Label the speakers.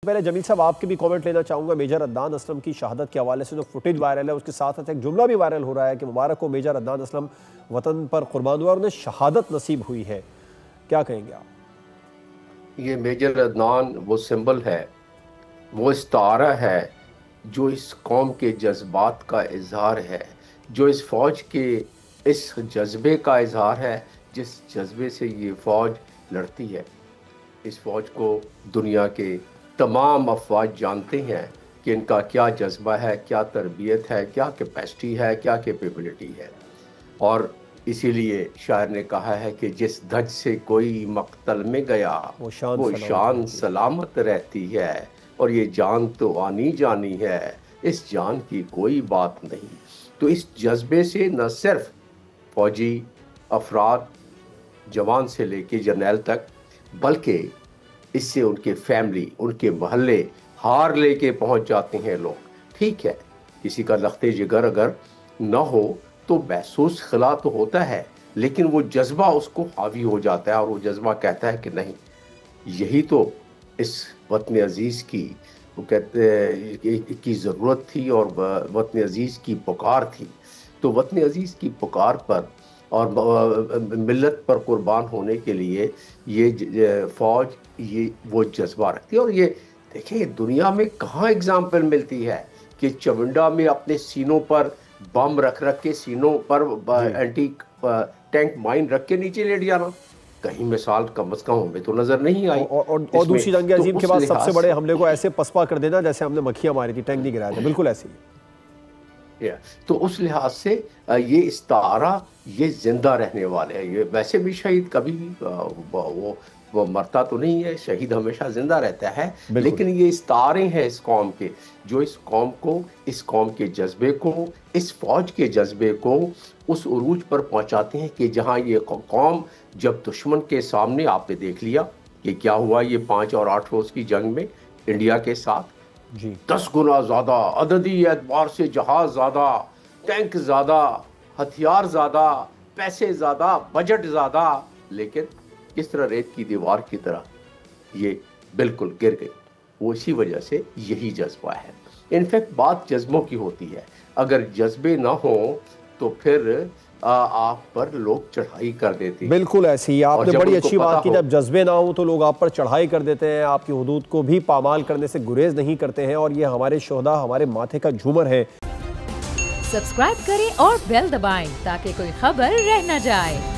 Speaker 1: पहले जमील साहब आपके भी कमेंट लेना चाहूंगा। मेजर अदनान असलम की शहादत के हवाले से जो फुटेज वायरल है उसके साथ साथ एक जुमला भी वायरल हो रहा है कि मुबारक हो मेजर अदनान असलम वतन पर कुर्बान हुआ और उन्हें शहादत नसीब हुई है, क्या कहेंगे आप?
Speaker 2: ये मेजर अदनान वो सिंबल है, वो इस्तारा है जो इस कौम के जज्बात का इजहार है, जो इस फौज के इस जज्बे का इजहार है जिस जज्बे से ये फौज लड़ती है। इस फौज को दुनिया के तमाम अफवाज जानते हैं कि इनका क्या जज्बा है, क्या तरबियत है, क्या कैपेसिटी है, क्या कैपेबिलिटी है। और इसीलिए शायर ने कहा है कि जिस धज से कोई मक्तल में गया वो शान सलामत रहती है, और ये जान तो आनी जानी है, इस जान की कोई बात नहीं। तो इस जज्बे से न सिर्फ फौजी अफराद जवान से लेके जर्नैल तक, बल्कि इससे उनके फैमिली, उनके महल्ले हार लेके पहुंच जाते हैं लोग। ठीक है, किसी का लख्ते जिगर अगर न हो तो महसूस खला तो होता है, लेकिन वो जज्बा उसको हावी हो जाता है और वो जज्बा कहता है कि नहीं, यही तो इस वतन अजीज़ की वो कहते की ज़रूरत थी और वतन अजीज़ की पुकार थी। तो वतन अजीज़ की पुकार पर और मिल्लत पर कुर्बान होने के लिए ये फ़ौज ये वो जज्बा रखती है। और ये देखिए दुनिया में कहाँ एग्जाम्पल मिलती है कि चवंडा में अपने सीनों पर बम रख के सीनों पर एंटी टैंक माइन रख के नीचे लेट जाना, कहीं मिसाल कम से कम हमें तो नजर नहीं आई।
Speaker 1: और दूसरी जंग अजीम के बाद सबसे बड़े हमले को ऐसे पसपा कर देना जैसे हमने मक्खियां मारी थी, टैंक नहीं गिराया था, बिल्कुल ऐसे ही।
Speaker 2: तो उस लिहाज से ये इस्तारा ये जिंदा रहने वाले हैं। ये वैसे भी शहीद कभी भी वो मरता तो नहीं है, शहीद हमेशा जिंदा रहता है, लेकिन ये इस्तारे हैं इस कौम के, जो इस कौम को, इस कौम के जज्बे को, इस फौज के जज्बे को उस उरूज पर पहुंचाते हैं कि जहां ये कौम जब दुश्मन के सामने, आपने देख लिया कि क्या हुआ ये 5 और 8 रोज की जंग में इंडिया के साथ, 10 गुना ज्यादा अददी एतबार से जहाज ज्यादा, टैंक ज्यादा, हथियार ज्यादा, पैसे ज्यादा, बजट ज्यादा, लेकिन किस तरह रेत की दीवार की तरह ये बिल्कुल गिर गई। वो इसी वजह से यही जज्बा है। इनफैक्ट बात जज्बों की होती है, अगर जज्बे ना हो तो फिर आप पर लोग चढ़ाई कर देते हैं।
Speaker 1: बिल्कुल ऐसी ही आपने बड़ी अच्छी बात की, जब जज्बे ना हो तो लोग आप पर चढ़ाई कर देते हैं, आपकी हुदूद को भी पामाल करने से गुरेज नहीं करते हैं, और ये हमारे शोहदा, हमारे माथे का झूमर है।
Speaker 3: सब्सक्राइब करें और बेल दबाएं ताकि कोई खबर रह न जाए।